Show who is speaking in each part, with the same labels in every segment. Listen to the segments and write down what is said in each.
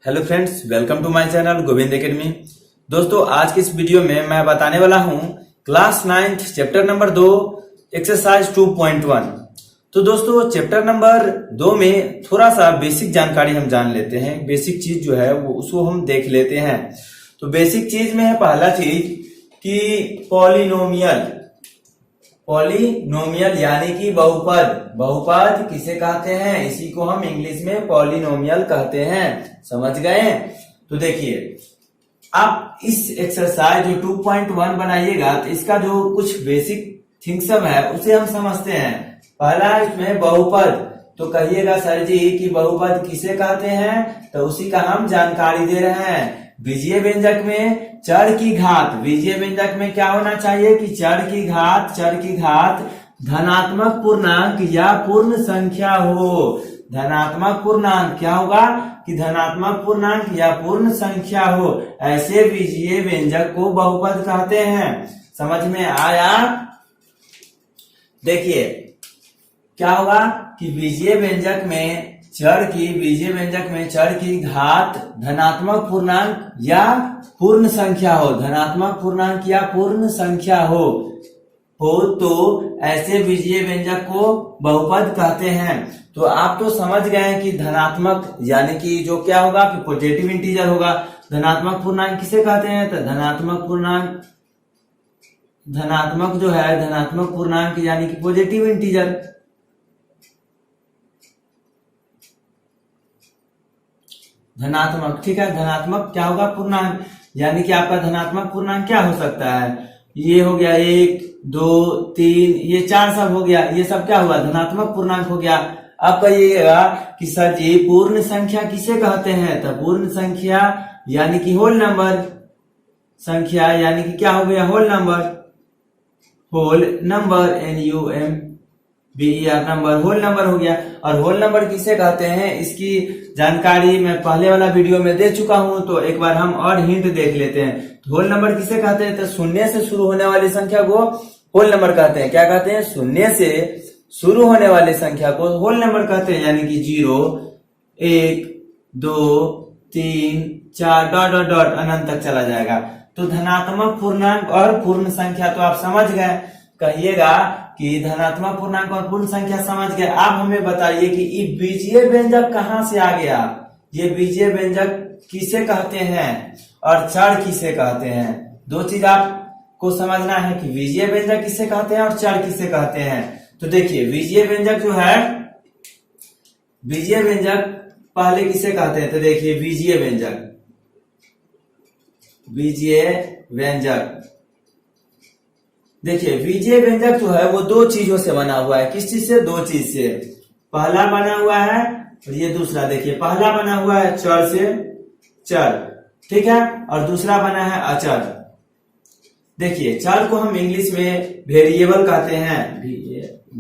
Speaker 1: Hello friends, welcome to my channel Govind academy. दोस्तों, आज की इस वीडियो में मैं बताने वाला हूं class 9th chapter number 2 exercise 2.1। तो दोस्तों, चैप्टर नंबर 2 में थोड़ा सा बेसिक जानकारी हम जान लेते हैं। बेसिक चीज जो है वो उसको हम देख लेते हैं। तो बेसिक चीज में है पहला चीज कि पॉलिनोमियल यानी कि बहुपद किसे कहते हैं, इसी को हम इंग्लिश में पॉलिनोमियल कहते हैं। समझ गए? तो देखिए, आप इस एक्सरसाइज जो 2.1 बनाइएगा तो इसका जो कुछ बेसिक थिंग्स है उसे हम समझते हैं। पहला इसमें बहुपद, तो कहिएगा सर जी कि बहुपद किसे कहते हैं, तो उसी का हम जानकारी दे रहे हैं। बीजीय व्यंजक में चर की घात, बीजीय व्यंजक में क्या होना चाहिए कि चर की घात धनात्मक पूर्णांक या पूर्ण संख्या हो। धनात्मक पूर्णांक क्या होगा कि धनात्मक पूर्णांक या पूर्ण संख्या हो, ऐसे बीजीय व्यंजक को बहुपद कहते हैं। समझ में आया? देखिए क्या होगा कि बीजीय व्यंजक में चर की घात धनात्मक पूर्णांक या पूर्ण संख्या हो, धनात्मक पूर्णांक या पूर्ण संख्या हो तो ऐसे बीजीय व्यंजक को बहुपद कहते हैं। तो आप तो समझ गए हैं कि धनात्मक यानी कि जो क्या होगा कि पॉजिटिव इंटीजर होगा। धनात्मक पूर्णांक किसे कहते हैं, तो धनात्मक पूर्णांक यानी कि पॉजिटिव इंटीजर। धनात्मक, ठीक है। धनात्मक क्या होगा पूर्णांक, यानी कि आपका धनात्मक पूर्णांक क्या हो सकता है, ये हो गया 1 2 3, ये 4 सब हो गया, ये सब क्या हुआ धनात्मक पूर्णांक हो गया। अब कहिएगा कि सर जी पूर्ण संख्या किसे कहते हैं, तो पूर्ण संख्या यानी कि होल नंबर, संख्या यानी कि क्या हो गया whole number number whole number हो गया। और होल नंबर किसे कहते हैं इसकी जानकारी मैं पहले वाला वीडियो में दे चुका हूं, तो एक बार हम और हिंट देख लेते हैं। तो होल नंबर किसे कहते हैं, तो शून्य से शुरू होने वाली संख्या को होल नंबर कहते हैं। क्या कहते हैं, शून्य से शुरू होने वाली संख्या को होल नंबर कहते हैं, यानी कि 0 1 2 3 4 डॉट अनंत तक चला जाएगा। तो धनात्मक पूर्णांक और पूर्ण संख्या तो आप समझ गए। कहिएगा कि धनात्मक पूर्णांक और पूर्ण संख्या समझ गए। आप हमें बताइए कि ये बीजीय व्यंजक कहां से आ गया, ये बीजीय व्यंजक किसे कहते हैं और चर किसे कहते हैं। दो चीज आपको समझना है कि बीजीय व्यंजक किसे कहते हैं और चर किसे कहते हैं। तो देखिए, बीजीय व्यंजक जो है, बीजीय व्यंजक पहले किसे कहते हैं, तो देखिए बीजीय व्यंजक देखिए बीजीय व्यंजक जो है वो दो चीजों से बना हुआ है। किस चीज से, दो चीज से। पहला बना हुआ है और ये दूसरा, देखिए पहला बना हुआ है चर से, चर, ठीक है, और दूसरा बना है अचर। देखिए चर को हम इंग्लिश में वेरिएबल कहते हैं,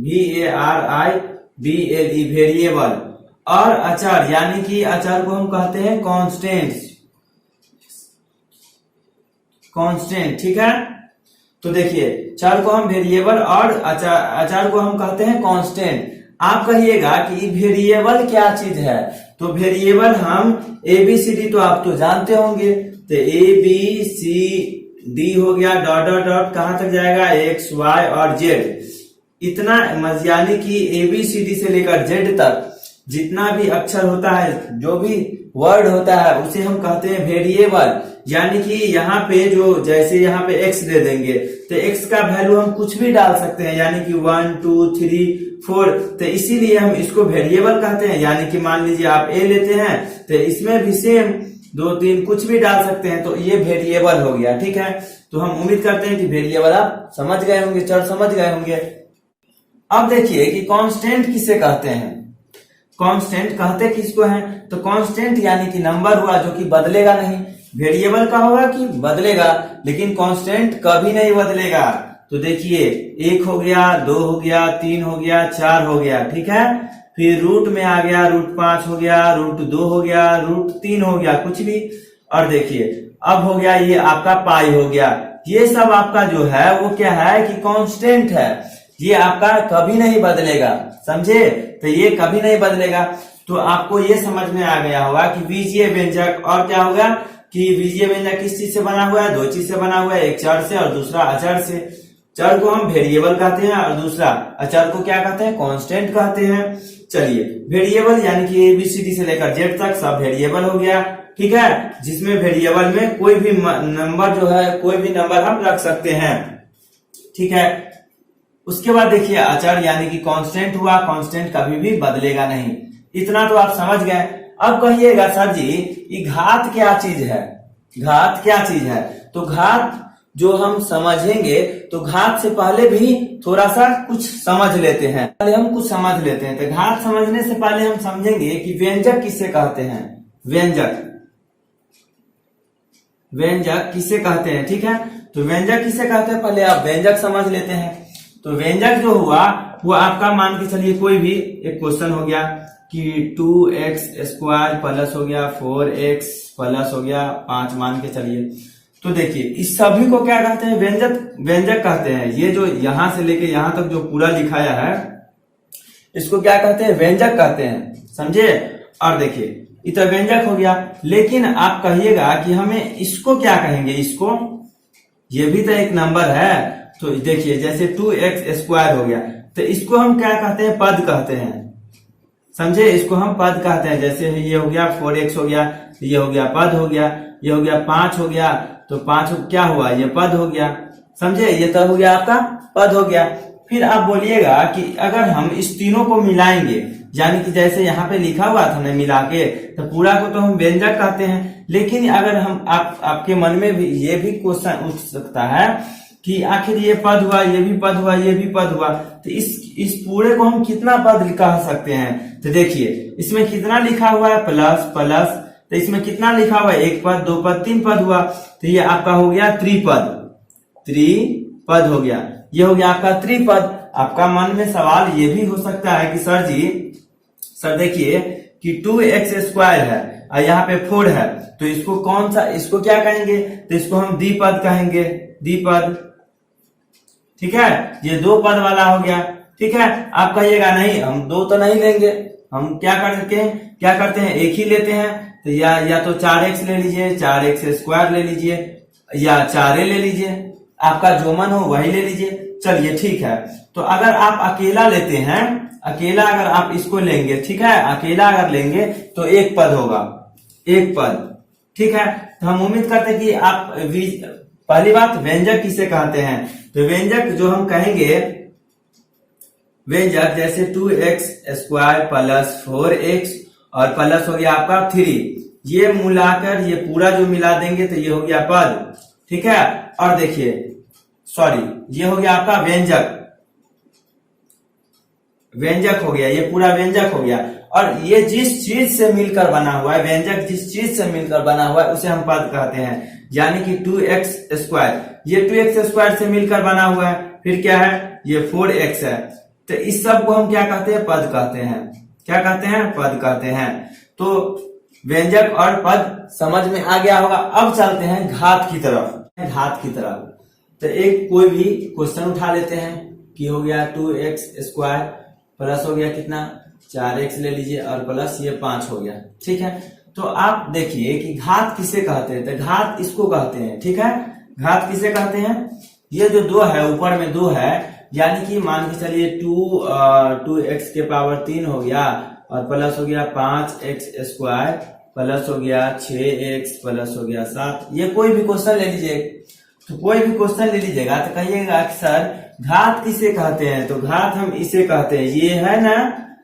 Speaker 1: VARIABLE वेरिएबल, और अचर यानी कि अचर को हम कहते हैं कांस्टेंट, ठीक है। तो देखिए चर को हम वेरिएबल और अचर को हम कहते हैं कांस्टेंट। आप कहिएगा कि वेरिएबल क्या चीज है, तो वेरिएबल हम ABCD तो आप तो जानते होंगे, तो ABCD हो गया डॉट कहां तक जाएगा, X Y और Z, इतना यानी कि ABCD से लेकर Z तक जितना भी अक्षर होता है, जो भी वर्ड होता है उसे हम कहते हैं वेरिएबल। यानी कि यहाँ पे जो, जैसे यहाँ पे x दे देंगे तो x का वैल्यू हम कुछ भी डाल सकते हैं, यानी कि 1 2 3 4, तो इसीलिए हम इसको वेरिएबल कहते हैं। यानी कि मान लीजिए आप a लेते हैं तो इसमें भी सेम 2 3 कुछ भी डाल सकते हैं, तो ये वेरिएबल हो गया, ठीक है। तो हम उम्मीद करते हैं कि वेरिएबल आप समझ गए होंगे, चर समझ गए होंगे। अब देखिए कि कांस्टेंट किसे कहते हैं। कांस्टेंट कहते किसको हैं, तो कांस्टेंट यानी कि नंबर हुआ जो कि बदलेगा नहीं। वेरिएबल का होगा कि बदलेगा, लेकिन कांस्टेंट कभी नहीं बदलेगा। तो देखिए 1 हो गया, 2 हो गया, 3 हो गया, 4 हो गया, ठीक है। फिर रूट में आ गया, √5 हो गया, √2 हो गया, √3 हो गया, कुछ भी। और देखिए अब हो गया ये आपका पाई हो गया। ये सब आपका जो है वो क्या है कि कांस्टेंट है, ये आपका कभी नहीं बदलेगा, समझे। तो ये कभी नहीं बदलेगा। तो आपको ये समझ में आ गया होगा कि बीजीय व्यंजक और क्या होगा कि बीजीय व्यंजक किस चीज से बना हुआ है, दो चीज से बना हुआ है, एक चर से और दूसरा अचर से। चर को हम वेरिएबल कहते हैं और दूसरा अचर को क्या कहते हैं, कांस्टेंट कहते हैं। चलिए, वेरिएबल यानी कि एबीसीडी से लेकर जेड तक सब वेरिएबल हो गया, ठीक है, जिसमें वेरिएबल में कोई भी नंबर जो है, कोई भी नंबर हम रख सकते हैं, ठीक है। उसके बाद देखिए अचर यानी कि कांस्टेंट हुआ, कांस्टेंट कभी भी बदलेगा नहीं। इतना तो आप समझ गए। अब कहिएगा सर जी ये घात क्या चीज है, घात क्या चीज है? तो घात जो हम समझेंगे तो घात से पहले भी थोड़ा सा कुछ समझ लेते हैं, पहले हम कुछ समझ लेते हैं। तो घात समझने से पहले हम समझेंगे कि व्यंजक किसे कहते हैं, व्यंजक, व्यंजक किसे कहते हैं, ठीक है। तो व्यंजक किसे कहते हैं पहले आप व्यंजक समझ लेते हैं। तो व्यंजक जो हुआ वो आपका मान के चलिए कोई भी एक क्वेश्चन हो गया कि 2x² प्लस हो गया 4x प्लस हो गया 5 मान के चलिए। तो देखिए इस सभी को क्या कहते हैं, व्यंजक, व्यंजक कहते हैं। ये जो यहां से लेके यहां तक जो पूरा लिखाया है इसको क्या कहते हैं, व्यंजक कहते हैं, समझे। और देखिए इतना व्यंजक हो गया, लेकिन आप कहिएगा कि हमें इसको क्या कहेंगे, इसको, ये भी तो एक नंबर है। तो देखिए जैसे 2x² हो गया तो इसको हम क्या कहते हैं, पद कहते हैं, समझे। इसको हम पद कहते हैं। जैसे ये हो गया 4x हो गया, ये हो गया पद हो गया, ये हो गया 5 हो गया, तो 5 क्या हुआ, ये पद हो गया, समझे। ये तो हो गया आपका पद हो गया। फिर आप बोलिएगा कि अगर हम इस तीनों को मिलाएंगे, यानी कि जैसे यहाँ पे लिखा हुआ था ना मिला के, तो पूरा को तो हम व्यंजक कहते हैं। लेकिन अगर हम आपके मन में भी ये भी क्वेश्चन उठ सकता है कि आखिर ये पद हुआ, ये भी पद हुआ, ये भी पद हुआ, तो इस पूरे को हम कितना पद कह सकते हैं। तो देखिए इसमें कितना लिखा हुआ है, प्लस प्लस, तो इसमें कितना लिखा हुआ है, एक पद, दो पद, तीन पद हुआ, तो ये आपका हो गया त्रिपद, त्रिपद हो गया, ये हो गया आपका त्रिपद। आपका मन में सवाल ये भी हो सकता है कि सर जी, सर देखिए कि 2x² है और यहाँ पे 4 है, तो इसको कौन सा, इसको क्या कहेंगे, तो इसको हम द्विपद कहेंगे, द्विपद, ठीक है। ये दो पद वाला हो गया, ठीक है। आप कहिएगा नहीं हम दो तो नहीं लेंगे, हम क्या करते हैं, एक ही लेते हैं। तो या तो 4x ले लीजिए, 4x² ले लीजिए, या 4a ले लीजिए, आपका जो मन हो वही ले लीजिए। चलिए ठीक है। तो अगर आप अकेला लेते हैं, अकेला अगर आप इसको लेंगे, ठीक है, अकेला अगर लेंगे तो एक पद होगा, एक पद, ठीक है। तो हम उम्मीद करते हैं कि आप, पहली बात व्यंजक किसे कहते हैं, तो व्यंजक जो हम कहेंगे, व्यंजक जैसे 2x² प्लस 4x और प्लस हो गया आपका 3, ये मिलाकर ये पूरा जो मिला देंगे तो ये हो गया पद, ठीक है। और देखिए सॉरी, ये हो गया आपका व्यंजक, व्यंजक हो गया, ये पूरा व्यंजक हो गया। और ये जिस चीज से मिलकर बना हुआ है, व्यंजक जिस चीज से मिलकर बना हुआ है उसे हम पद कहते हैं। यानी कि 2x², ये 2x² से मिलकर बना हुआ है, फिर क्या है, ये 4x है, तो इस सब को हम क्या कहते हैं, पद कहते हैं। क्या कहते हैं, पद कहते हैं। तो व्यंजक और पद समझ में आ गया होगा। अब चलते हैं घात की तरफ, घात की तरफ। तो एक कोई भी क्वेश्चन उठा लेते हैं कि हो गया 2x² प्लस हो गया कितना, 4x ले लीजिए और प्लस ये 5 हो गया, ठीक है। तो आप देखिए कि घात किसे कहते हैं, तो घात इसको कहते हैं, ठीक है। घात किसे कहते हैं, ये जो 2 है, ऊपर में 2 है, यानी कि मान के चलिए 2x के पावर 3 हो गया और प्लस हो गया 5x² प्लस हो गया 6x प्लस हो गया 7। ये कोई भी क्वेश्चन ले लीजिए, तो कोई भी क्वेश्चन ले लीजिएगा तो कहिएगा कि सर घात किसे कहते हैं, तो घात हम इसे कहते हैं, ये है ना,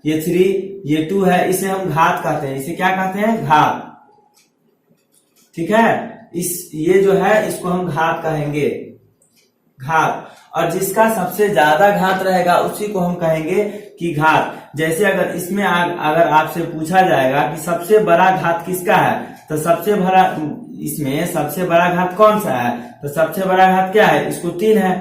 Speaker 1: ये 3, ये 2 है, इसे हम घात कहते हैं। इसे क्या कहते हैं, घात, ठीक है। ये जो है इसको हम घात कहेंगे, घात। और जिसका सबसे ज्यादा घात रहेगा उसी को हम कहेंगे कि घात। जैसे अगर इसमें अगर आपसे पूछा जाएगा कि सबसे बड़ा घात किसका है, तो सबसे बड़ा, इसमें सबसे बड़ा घात कौन सा है, तो सबसे बड़ा घात क्या है, इसको 3 है,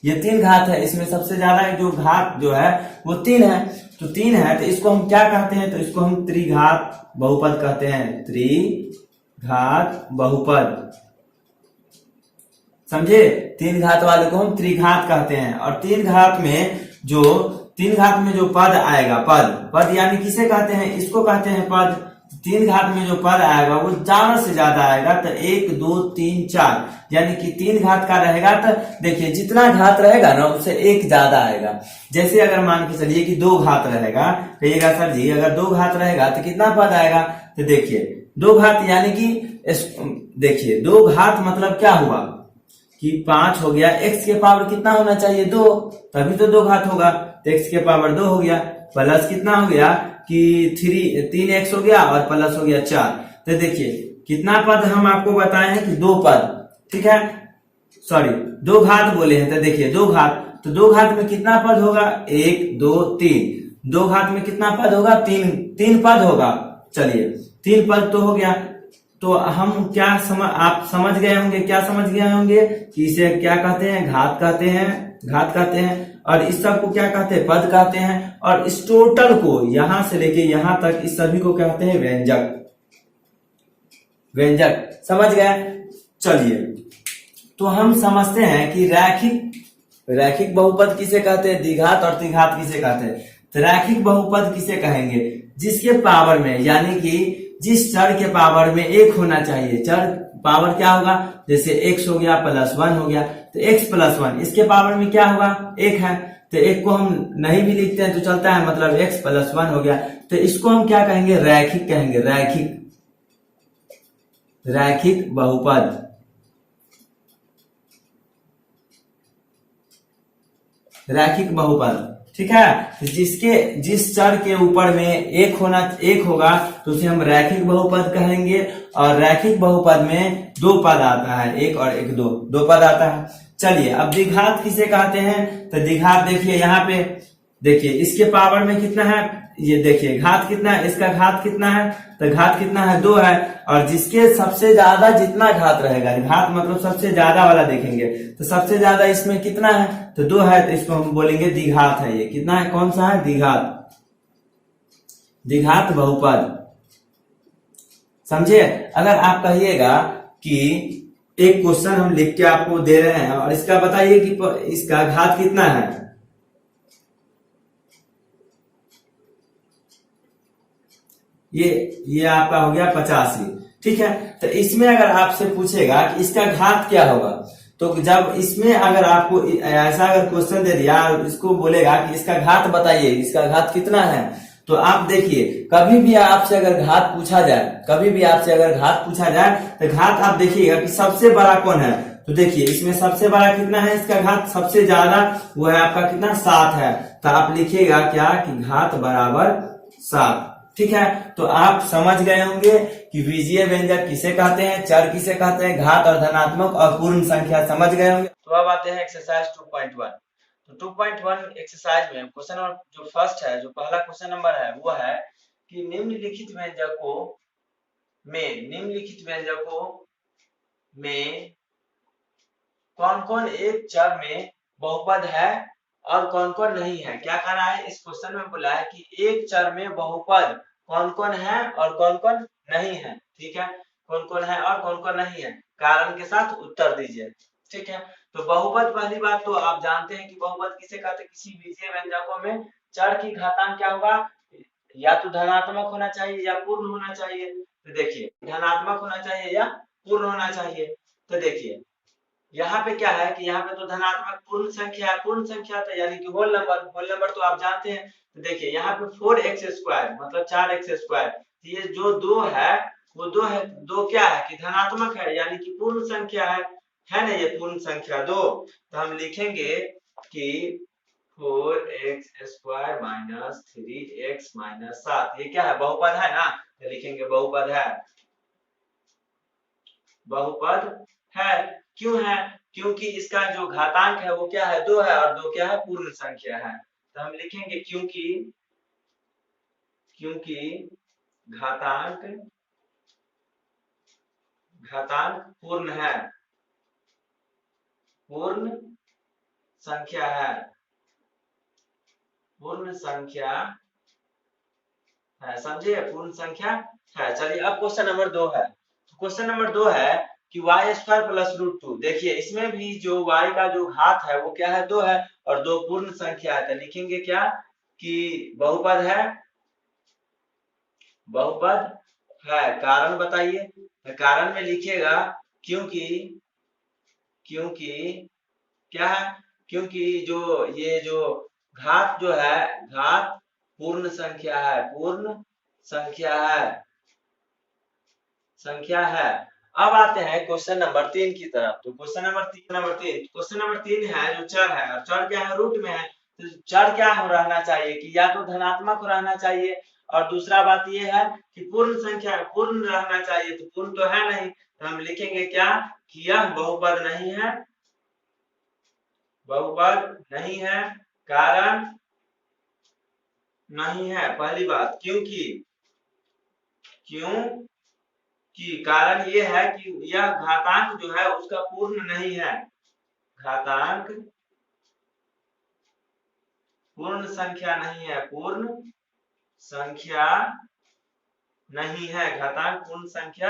Speaker 1: ये 3 घात है, इसमें सबसे ज्यादा जो घात जो है वो 3 है, तो 3 है, तो इसको हम क्या कहते हैं, तो इसको हम त्रिघात बहुपद कहते हैं, त्रिघात बहुपद, समझे। 3 घात वाले को हम त्रिघात कहते हैं। और 3 घात में जो 3 घात में जो पद आएगा, पद यानी किसे कहते हैं, इसको कहते हैं पद। 3 घात में जो पद आएगा वो ज्यादा से ज्यादा आएगा, तो 1 2 3 4 यानी कि 3 घात का रहेगा। तो देखिए जितना घात रहेगा ना उससे 1 ज्यादा आएगा। जैसे अगर मान के चलिए कि 2 घात रहेगा, कहिएगा सर जी अगर 2 घात रहेगा तो कितना पद आएगा, तो देखिए 2 घात यानी कि देखिए 2 घात मतलब क्या हुआ कि 5 हो गया, x के पावर कितना होना चाहिए 2, तभी तो 2 घात होगा। तो x के पावर 2 हो गया, प्लस कितना हो गया कि 3x हो गया और प्लस हो गया 4। तो देखिए कितना पद हम आपको बताए हैं कि 2 पद, ठीक है, सॉरी 2 घात बोले हैं। तो देखिए 2 घात, तो 2 घात में कितना पद होगा, 1 2 3। 2 घात में कितना पद होगा, 3 पद होगा। चलिए 3 पद तो हो गया। तो हम क्या आप समझ गए होंगे, क्या समझ गए होंगे कि इसे क्या कहते हैं, घात कहते हैं, घात कहते हैं। और इस सब को क्या कहते हैं, पद कहते हैं। और इस टोटल को यहां से लेके यहां तक इस सभी को कहते हैं व्यंजक। व्यंजक समझ गए। चलिए तो हम समझते हैं कि रैखिक बहुपद किसे कहते हैं, द्विघात और त्रिघात किसे कहते हैं। तो रैखिक बहुपद किसे कहेंगे, जिसके पावर में यानी कि जिस चर के पावर में 1 होना चाहिए। चर पावर क्या होगा, जैसे x हो गया प्लस 1 हो गया, तो x प्लस 1 इसके पावर में क्या होगा, 1 है। तो 1 को हम नहीं भी लिखते हैं तो चलता है, मतलब x प्लस 1 हो गया। तो इसको हम क्या कहेंगे, रैखिक कहेंगे, रैखिक बहुपद। रैखिक बहुपद, ठीक है। जिस चर के ऊपर में 1 होगा तो उसे हम रैखिक बहुपद कहेंगे। और रैखिक बहुपद में 2 पद आता है, 1 और 1 2 पद आता है। चलिए अब द्विघात किसे कहते हैं, तो द्विघात देखिए यहाँ पे, देखिए इसके पावर में कितना है, ये देखिए घात कितना है, इसका घात कितना है, तो घात कितना है 2 है। और जिसके सबसे ज्यादा जितना घात रहेगा, घात मतलब सबसे ज्यादा वाला देखेंगे, तो सबसे ज्यादा इसमें कितना है, तो 2 है। तो इसको हम बोलेंगे द्विघात है। ये कितना है, कौन सा है, द्विघात बहुपद। समझे। अगर आप कहिएगा कि एक क्वेश्चन हम लिख के आपको दे रहे हैं और इसका बताइए कि इसका घात कितना है, ये आपका हो गया 85, ठीक है। तो इसमें अगर आपसे पूछेगा कि इसका घात क्या होगा, तो जब इसमें अगर आपको ऐसा अगर क्वेश्चन दे दिया, इसको बोलेगा कि इसका घात बताइए, इसका घात कितना है, तो आप देखिए कभी भी आपसे अगर घात पूछा जाए, तो घात आप देखिएगा कि सबसे बड़ा कौन है। तो देखिए इसमें सबसे बड़ा कितना है, इसका घात सबसे ज्यादा वो है आपका कितना, 7 है। तो आप लिखिएगा क्या कि घात बराबर 7, ठीक है। तो आप समझ गए होंगे कि बीजीय व्यंजक किसे कहते हैं, चर किसे कहते हैं, घात और धनात्मक और पूर्ण संख्या समझ गए होंगे। तो अब आते हैं एक्सरसाइज 2.1। तो 2.1 एक्सरसाइज में क्वेश्चन नंबर जो फर्स्ट है, जो पहला क्वेश्चन नंबर है वो है कि निम्नलिखित व्यंजकों में कौन कौन एक चर में बहुपद है और कौन कौन नहीं है। क्या कह रहा है, इस क्वेश्चन में बोला है कि एक चर में बहुपद कौन कौन है और कौन कौन नहीं है, ठीक है। कौन कौन है और कौन कौन नहीं है, कारण के साथ उत्तर दीजिए, ठीक है। तो बहुपद, पहली बात तो आप जानते हैं कि बहुपद किसे कहते हैं, किसी बीजीय व्यंजकों में चर की घातांक क्या होगा, या तो धनात्मक होना चाहिए या पूर्ण होना चाहिए। तो देखिए धनात्मक होना चाहिए या पूर्ण होना चाहिए। तो देखिए यहाँ पे क्या है कि यहाँ पे तो धनात्मक पूर्ण संख्या तो यानी कि होल नंबर तो आप जानते हैं। तो देखिए यहाँ पे 4x² मतलब 4x², ये जो 2 है वो 2 है, 2 क्या है कि धनात्मक है, यानी कि पूर्ण संख्या है ना, ये पूर्ण संख्या 2। तो हम लिखेंगे कि 4x² माइनस 3x माइनस 7, ये क्या है, बहुपद है ना। तो लिखेंगे बहुपद है। क्यों है, क्योंकि इसका जो घातांक है वो क्या है, 2 है, और 2 क्या है, पूर्ण संख्या है। तो हम लिखेंगे क्योंकि घातांक पूर्ण है, पूर्ण संख्या है, समझिए, पूर्ण संख्या है। चलिए अब क्वेश्चन नंबर 2 है। तो क्वेश्चन नंबर 2 है कि y² प्लस √2। देखिए इसमें भी जो y का जो घात है वो क्या है, 2 है, और 2 पूर्ण संख्या है। तो लिखेंगे क्या कि बहुपद है, बहुपद है। कारण बताइए। कारण में लिखिएगा क्योंकि क्या है, क्योंकि जो घात जो है, घात पूर्ण संख्या है, पूर्ण संख्या है, संख्या है। अब आते हैं क्वेश्चन नंबर 3 की तरफ। तो क्वेश्चन नंबर तीन है जो चर है, और चर क्या है, रूट में है। तो चर क्या रहना चाहिए कि या तो धनात्मक रहना चाहिए, और दूसरा बात ये है कि पूर्ण संख्या पूर्ण रहना चाहिए। तो पूर्ण तो है नहीं, तो हम लिखेंगे क्या कि यह बहुपद नहीं है, बहुपद नहीं है। कारण नहीं है, पहली बात। क्योंकि कारण ये है कि यह घातांक जो है उसका पूर्ण नहीं है, घातांक पूर्ण संख्या नहीं है, पूर्ण संख्या नहीं है, घातांक पूर्ण संख्या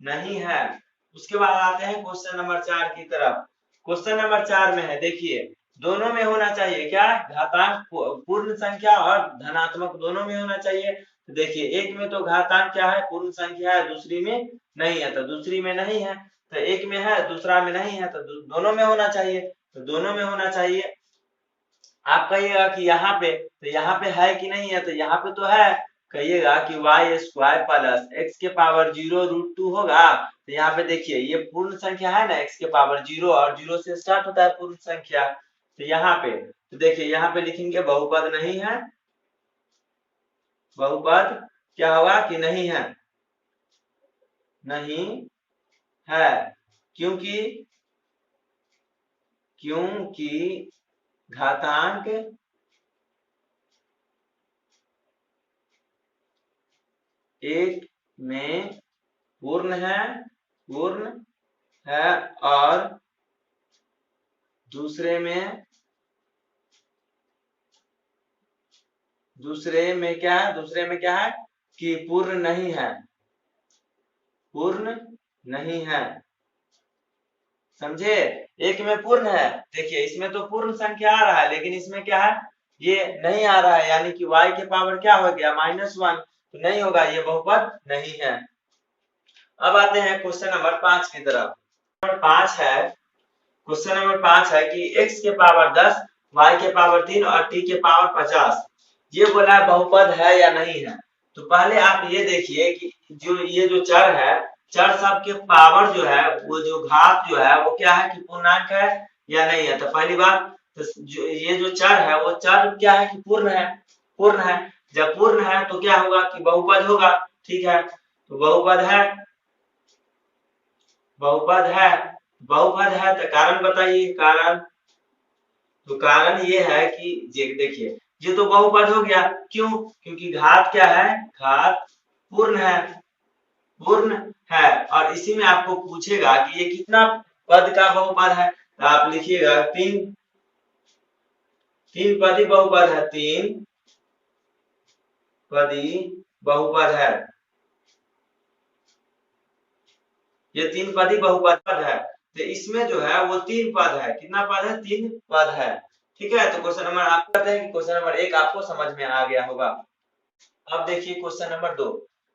Speaker 1: नहीं है। उसके बाद आते हैं क्वेश्चन नंबर 4 की तरफ। क्वेश्चन नंबर 4 में है, देखिए दोनों में होना चाहिए क्या, घातांक पूर्ण संख्या और धनात्मक दोनों में होना चाहिए। तो देखिए एक में तो घातांक क्या है, पूर्ण संख्या है, दूसरी में नहीं है। तो दूसरी में नहीं है, तो एक में है, दूसरा में नहीं है, तो दोनों में होना चाहिए। तो दोनों में होना चाहिए। आप कहिएगा कि यहाँ पे, तो यहाँ पे है कि नहीं है, तो यहाँ पे तो है। कहिएगा कि y स्क्वायर प्लस x के पावर 0√2 होगा। तो यहाँ पे देखिए ये पूर्ण संख्या है ना, x के पावर 0, और 0 से स्टार्ट होता है पूर्ण संख्या। तो यहाँ पे तो देखिए यहाँ पे लिखेंगे बहुपद नहीं है, बहुपद क्या होगा कि नहीं है, नहीं है। क्योंकि घातांक एक में पूर्ण है और दूसरे में क्या है, दूसरे में क्या है कि पूर्ण नहीं है, पूर्ण नहीं है। समझे, एक में पूर्ण है, देखिए इसमें तो पूर्ण संख्या आ रहा है, लेकिन इसमें क्या है, ये नहीं आ रहा है, यानी कि y के पावर क्या हो गया -1, तो नहीं होगा, ये बहुपद नहीं है। अब आते हैं क्वेश्चन नंबर 5 की तरफ। क्वेश्चन नंबर 5 है कि x के पावर 10, y के पावर 3 और t के पावर 50, ये बोला है बहुपद है या नहीं है। तो पहले आप ये देखिए कि ये जो चर है, चर सब के पावर जो है, वो जो घात जो है वो क्या है कि पूर्णांक है या नहीं है। तो पहली बात, तो ये जो चर है वो चर क्या है कि पूर्ण है, पूर्ण है। जब पूर्ण है तो क्या होगा कि बहुपद होगा, ठीक है। तो बहुपद है, बहुपद है, बहुपद है। तो कारण बताइए, कारण, तो कारण ये है कि देखिए ये तो बहुपद हो गया, क्यों, क्योंकि घात क्या है, घात पूर्ण है, पूर्ण है। और इसी में आपको पूछेगा कि ये कितना पद का बहुपद है, तो आप लिखिएगा तीन पदी बहुपद है, तीन पदी बहुपद है, ये तीन पदी बहुपद है। तो इसमें जो है वो 3 पद है, कितना पद है, 3 पद है, ठीक है। तो क्वेश्चन नंबर आप कहते हैं कि क्वेश्चन नंबर 1 आपको समझ में आ गया होगा। अब देखिए क्वेश्चन नंबर 2।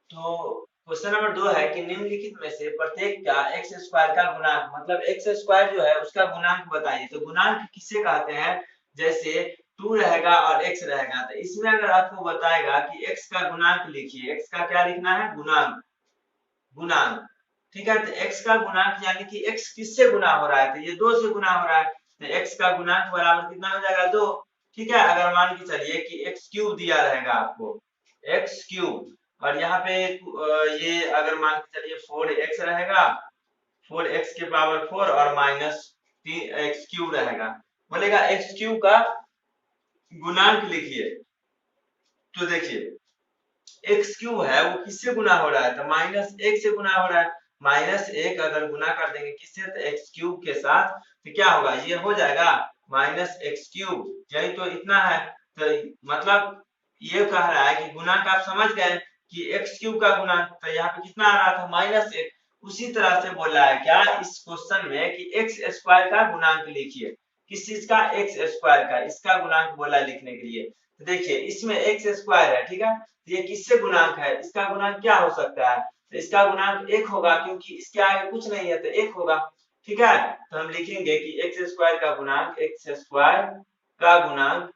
Speaker 1: तो क्वेश्चन नंबर 2 है कि निम्नलिखित में से प्रत्येक का x स्क्वायर का गुणांक, मतलब x स्क्वायर जो है उसका गुणांक बताइए। तो गुणांक किसे कहते हैं, जैसे 2 रहेगा और x रहेगा, तो इसमें अगर आपको बताएगा कि x का गुणांक लिखिए, x का क्या लिखना है, गुणांक, गुणांक, ठीक है। तो x का गुणांक यानी कि x किससे गुना हो रहा है, तो ये 2 से गुना हो रहा है, तो x का गुणांक बराबर कितना हो जाएगा, 2, ठीक है। अगर मान के चलिए कि x क्यूब दिया रहेगा आपको, x क्यूब, और यहाँ पे ये अगर मान के चलिए 4x रहेगा, 4x के पावर 4 और माइनस 3x क्यूब रहेगा, बोलेगा x क्यूब का गुणांक लिखिए। तो देखिए x क्यूब है वो किससे गुना हो रहा है, तो -1 से गुना हो रहा है। -1 अगर गुना कर देंगे किससे, तो x क्यूब के साथ, तो क्या होगा, ये हो जाएगा -x क्यूब, यही तो इतना है। तो मतलब ये कह रहा है कि गुणांक आप समझ गए कि x क्यूब का गुणांक, तो यहाँ पे कितना आ रहा था, -1। उसी तरह से बोल रहा है क्या इस क्वेश्चन में कि x स्क्वायर का गुणांक लिखिए, किस चीज का, x स्क्वायर का, इसका गुणांक बोला लिखने के लिए। तो देखिए इसमें एक्स स्क्वायर है, ठीक है, तो ये किससे गुणांक है, इसका गुणांक क्या हो सकता है, तो इसका गुणांक एक होगा, क्योंकि इसके आगे कुछ नहीं है तो एक होगा, ठीक है। तो हम लिखेंगे कि एक्स स्क्वायर का गुणांक, एक्स स्क्वायर का गुणांक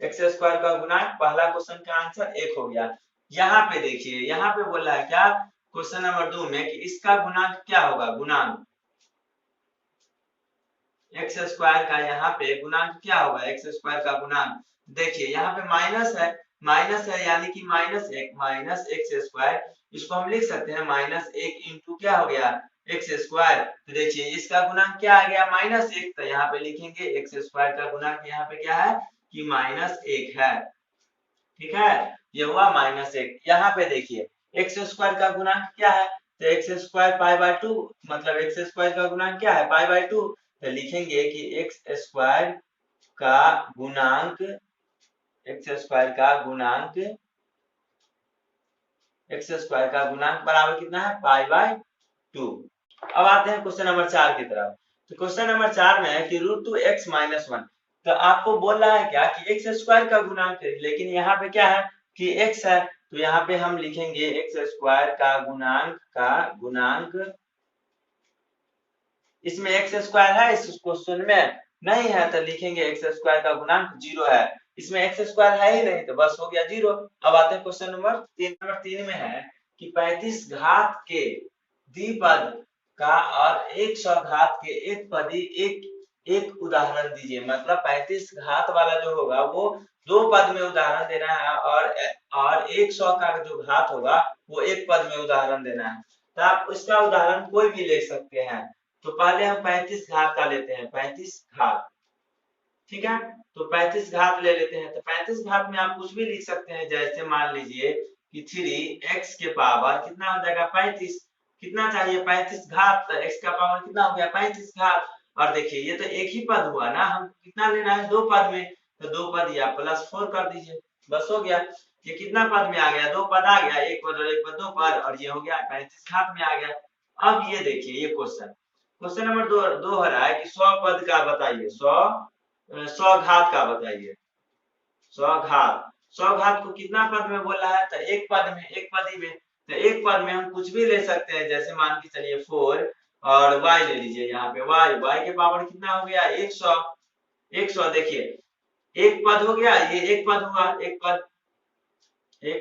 Speaker 1: एक्स स्क्वायर का गुणांक, पहला क्वेश्चन का आंसर एक हो गया। यहाँ पे देखिए, यहाँ पे बोल रहा है क्या, क्वेश्चन नंबर 2 में कि इसका गुणांक क्या होगा, गुणांक एक्स स्क्वायर का यहाँ पे गुणांक क्या होगा, एक्स स्क्वायर का गुणांक। देखिए यहाँ पे माइनस है यानी कि माइनस एक्स स्क्वायर, इसको हम लिख सकते हैं माइनस एक इंटू क्या हो गया, एक्स स्क्वायर। तो देखिए इसका गुणांक क्या आ गया, माइनस एक, तो यहाँ पे लिखेंगे एक्स स्क्वायर का गुणांक यहाँ पे क्या है कि माइनस एक है, ठीक है, ये हुआ माइनस एक। यहाँ पे देखिए एक्स स्क्वायर का गुणांक क्या है, तो एक्स स्क्वायर पाई बाय 2, मतलब एक्स स्क्वायर का गुणांक क्या है, पाई बाय 2, तो लिखेंगे कि एक्स स्क्वायर का गुणांक, एक्स स्क्वायर का गुणांक, एक्स स्क्वायर का गुणांक बराबर कितना है, पाई बाय 2। अब आते हैं क्वेश्चन नंबर 4 की तरफ। तो क्वेश्चन नंबर 4 में है कि रूट 2 एक्स माइनस 1, तो आपको बोल रहा है क्या कि एक्स स्क्वायर का गुणांक है, लेकिन यहाँ पे क्या है कि एक्स है, तो यहाँ पे हम लिखेंगे एक्स स्क्वायर का गुणांक, इसमें एक्स स्क्वायर है इस क्वेश्चन में, नहीं है, तो लिखेंगे एक्स स्क्वायर का गुणांक 0 है, इसमें एक्स स्क्वायर है ही नहीं तो बस हो गया 0। अब आते हैं क्वेश्चन नंबर 3 में है कि 35 घात के द्विपद का और 100 घात के एक पदी एक उदाहरण दीजिए, मतलब 35 घात वाला जो होगा वो दो पद में उदाहरण देना है, और 100 का जो घात होगा वो एक पद में उदाहरण देना है। तो आप उसका उदाहरण कोई भी ले सकते हैं। तो पहले हम 35 घात का लेते हैं, 35 घात, ठीक है, तो 35 घात ले लेते हैं। तो 35 घात में आप कुछ भी लिख सकते हैं, जैसे मान लीजिए कि 3x के पावर कितना हो जाएगा 35, कितना चाहिए 35 घात, तो x का पावर कितना हो गया 35 घात। और देखिए ये तो एक ही पद हुआ ना, हम कितना लेना है दो पद में, तो दो पद या +4 कर दीजिए, बस हो गया। ये कितना पद में आ गया, दो पद आ गया, एक पद और एक पद दो पद, और ये हो गया 35 घात में आ गया। अब ये देखिए ये क्वेश्चन नंबर दो हो रहा है कि 100 पद का बताइए, 100 घात का बताइए, 100 घात को कितना पद में बोला है, तो एक पद में, एक पदी में। तो एक पद में हम कुछ भी ले सकते हैं, जैसे मान के चलिए 4 और y ले लीजिए, यहाँ पे y के पावर कितना हो गया 100, 100 देखिए एक पद हो गया, ये एक पद हुआ, एक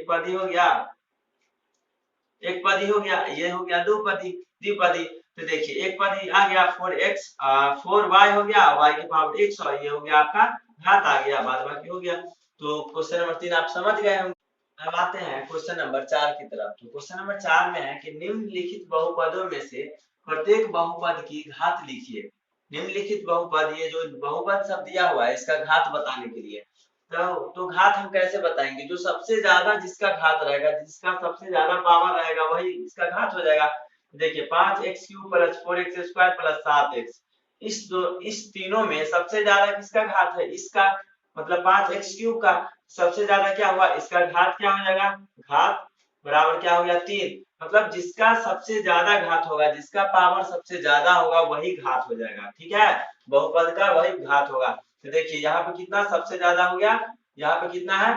Speaker 1: पद ही हो गया, एक पद ही हो गया, ये हो गया दो पदी, द्विपदी। तो देखिए एक पद ही आ गया 4x, 4y हो गया, y की पावर 100, ये हो गया आपका घात आ गया, बाद बाकी हो गया। तो क्वेश्चन नंबर 3 आप समझ गए होंगे। अब आते हैं क्वेश्चन नंबर 4 की तरफ। तो क्वेश्चन नंबर 4 में है कि निम्नलिखित बहुपदों में से प्रत्येक बहुपद की घात लिखिए। निम्नलिखित बहुपद, ये जो बहुपद सब दिया हुआ है इसका घात बताने के लिए, तो घात हम कैसे बताएंगे, जो सबसे ज्यादा जिसका घात रहेगा, जिसका सबसे ज्यादा पावर रहेगा वही इसका घात हो जाएगा। देखिए 5x³ + 4x² + 7x, इस तीनों में सबसे ज्यादा किसका घात है, इसका, मतलब 5x³ का सबसे ज्यादा क्या हुआ, इसका घात क्या हो जाएगा, घात बराबर क्या हो गया 3, मतलब जिसका सबसे ज्यादा घात होगा, जिसका पावर सबसे ज्यादा होगा वही घात हो जाएगा, ठीक है, बहुपद का वही घात होगा। तो देखिए यहाँ पे कितना सबसे ज्यादा हो गया, यहाँ पे कितना है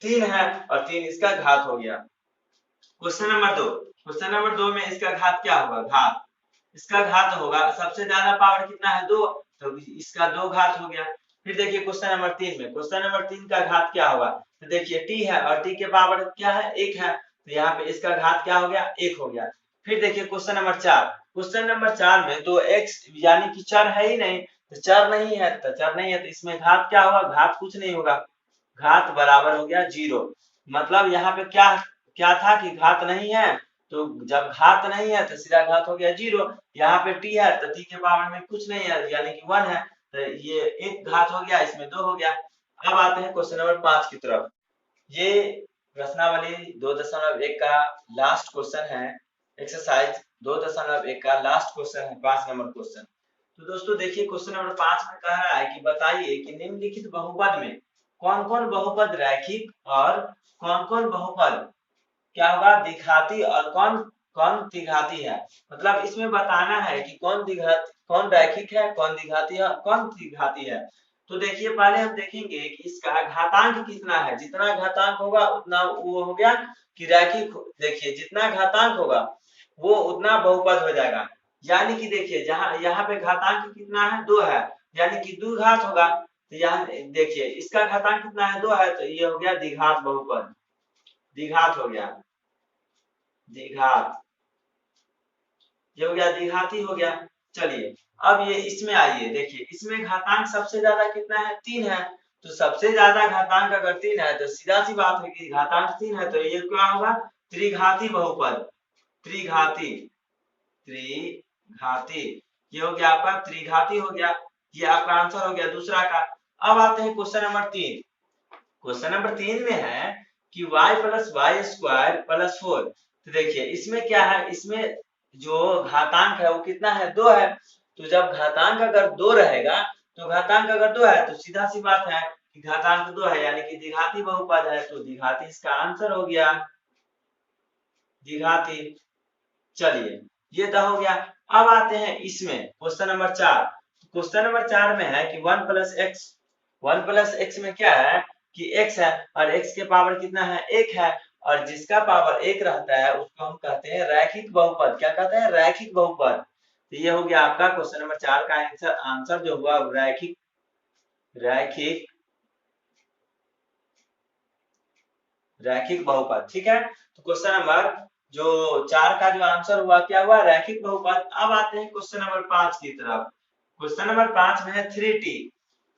Speaker 1: 3 है, और 3 इसका घात हो गया। क्वेश्चन नंबर 2 में इसका घात क्या होगा, घात, इसका घात होगा, सबसे ज्यादा पावर कितना है 2, तो इसका 2 घात हो गया। फिर देखिए क्वेश्चन नंबर 3 में, क्वेश्चन नंबर 3 का घात क्या होगा, तो देखिए t है और t के पावर क्या है 1 है, तो यहाँ पे इसका घात क्या हो गया 1 हो गया। फिर देखिए क्वेश्चन नंबर 4, क्वेश्चन नंबर 4 में तो x यानी कि चर है ही नहीं, तो चर नहीं है, तो इसमें घात क्या होगा, घात कुछ नहीं होगा, घात बराबर हो गया 0। मतलब यहाँ पे क्या क्या था कि घात नहीं है, तो जब घात नहीं है तो सीधा घात हो गया 0। यहाँ पे t है तो t के पावर में कुछ नहीं है यानी कि 1 है, तो ये एक घात हो गया, इसमें 2 हो गया। अब आते हैं क्वेश्चन नंबर 5 की तरफ। ये प्रश्नावली 2.1 का लास्ट क्वेश्चन है, एक्सरसाइज 2.1 का लास्ट क्वेश्चन है, 5 नंबर क्वेश्चन। तो दोस्तों देखिए क्वेश्चन नंबर 5 में कह रहा है कि बताइए कि निम्नलिखित बहुपद में कौन कौन बहुपद रैखिक और कौन कौन बहुपद क्या होगा दिखाती, और कौन कौन द्विघाती है, मतलब इसमें बताना है कि कौन द्विघाती, कौन रैखिक है, कौन द्विघाती है, कौन द्विघाती है। तो देखिए पहले हम देखेंगे कि इसका घातांक कितना है, जितना घातांक होगा उतना वो हो गया कि रैखिक। देखिए जितना घातांक होगा वो उतना बहुपद हो जाएगा, यानी कि देखिए जहां यहाँ पे घातांक कितना है 2 है, यानी कि द्विघात होगा। तो यहाँ देखिए इसका घातांक कितना है 2 है, तो ये हो गया द्विघात बहुपद, द्विघात हो गया, द्विघात, ये हो गया द्विघाती हो गया। चलिए अब ये इसमें आइए, देखिए इसमें घातांक सबसे ज्यादा कितना है 3 है, तो सबसे ज्यादा घातांक अगर 3 है तो सीधा सी बात है कि घातांक 3 है तो ये क्या होगा त्रिघाती बहुपद, त्रिघाती, त्रिघाती, ये हो गया आपका त्रिघाती हो गया, ये आपका आंसर हो गया दूसरा का। अब आते हैं क्वेश्चन नंबर 3। क्वेश्चन नंबर 3 में है कि y plus y square plus 4। तो देखिए इसमें क्या है, इसमें जो घातांक है वो कितना है 2 है। तो जब घातांक अगर 2 रहेगा, तो घातांक अगर 2 है तो सीधा सी बात है कि घातांक 2 है यानी कि द्विघाती बहुपद है, तो द्विघाती इसका आंसर हो गया, द्विघाती। चलिए ये तो हो गया। अब आते हैं इसमें क्वेश्चन नंबर 4। क्वेश्चन नंबर 4 में है कि 1 प्लस एक्स, 1 प्लस एक्स में क्या है कि x है और x के पावर कितना है 1 है, और जिसका पावर 1 रहता है उसको हम कहते हैं रैखिक बहुपद। क्या कहते हैं, रैखिक बहुपद। तो ये हो गया आपका क्वेश्चन नंबर 4 का आंसर, आंसर जो हुआ रैखिक, रैखिक, रैखिक बहुपद। ठीक है, तो क्वेश्चन नंबर जो 4 का जो आंसर हुआ क्या हुआ, रैखिक बहुपद। अब आते हैं क्वेश्चन नंबर 5 की तरफ। क्वेश्चन नंबर 5 में है 3t,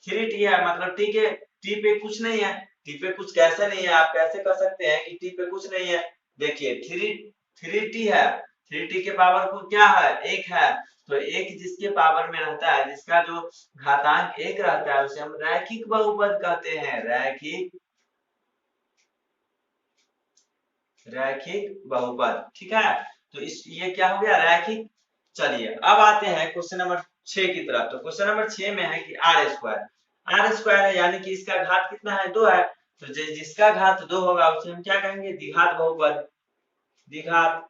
Speaker 1: 3t है मतलब t के, t पे कुछ नहीं है, t पे कुछ कैसे नहीं है, आप कैसे कर सकते हैं कि t पे कुछ नहीं है। देखिए 3t है, 3t के पावर को क्या है 1 है, तो 1 जिसके पावर में रहता है, जिसका जो घातांक 1 रहता है उसे हम रैखिक बहुपद कहते हैं, रैखिक, रैखिक बहुपद। ठीक है, तो इस ये क्या हो गया रैखिक। चलिए अब आते हैं क्वेश्चन नंबर 6 की तरफ। तो क्वेश्चन नंबर 6 में है कि आर स्क्वायर, आर स्क्वायर है यानी कि इसका घात कितना है 2 है, तो जिसका घात 2 होगा उसे हम क्या कहेंगे द्विघात बहुपद, द्विघात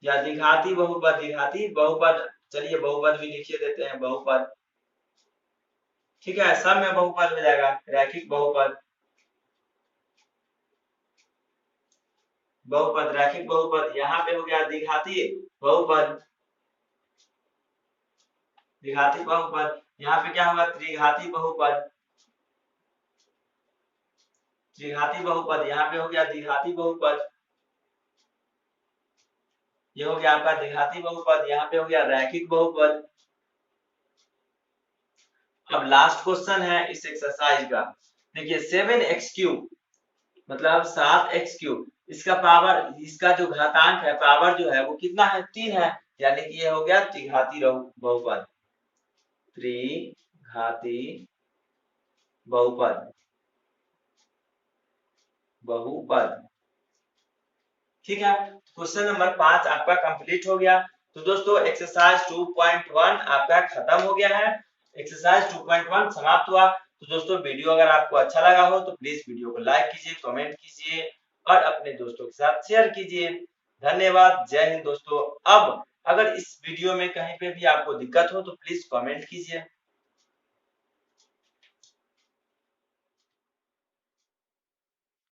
Speaker 1: या द्विघाती बहुपद, द्विघाती बहुपद। चलिए बहुपद भी लिखिए देते हैं, बहुपद। ठीक है, सब में बहुपद हो जाएगा, रैखिक बहुपद, बहुपद, रैखिक बहुपद। यहाँ पे हो गया द्विघाती बहुपद, द्विघाती बहुपद। यहाँ पे क्या होगा त्रिघाती बहुपद, त्रिघाती बहुपद। यहाँ पे हो गया द्विघाती बहुपद, ये हो गया आपका द्विघाती बहुपद। यहाँ पे हो गया रैखिक बहुपद। अब लास्ट क्वेश्चन है इस एक्सरसाइज का। देखिए 7x³ मतलब 7x³, इसका पावर, इसका जो घातांक है पावर जो है वो कितना है 3 है, यानी कि ये हो गया त्रिघाती बहुपद, त्रिघाती बहुपद, बहुपद। ठीक है, क्वेश्चन नंबर 5 आपका कंप्लीट हो गया। तो दोस्तों एक्सरसाइज 2.1 आपका खत्म हो गया है, एक्सरसाइज 2.1 समाप्त हुआ। तो दोस्तों वीडियो अगर आपको अच्छा लगा हो तो प्लीज वीडियो को लाइक कीजिए, कमेंट कीजिए और अपने दोस्तों के साथ शेयर कीजिए। धन्यवाद, जय हिंद दोस्तों। अब अगर इस वीडियो में कहीं पे भी आपको दिक्कत हो तो प्लीज कमेंट कीजिए।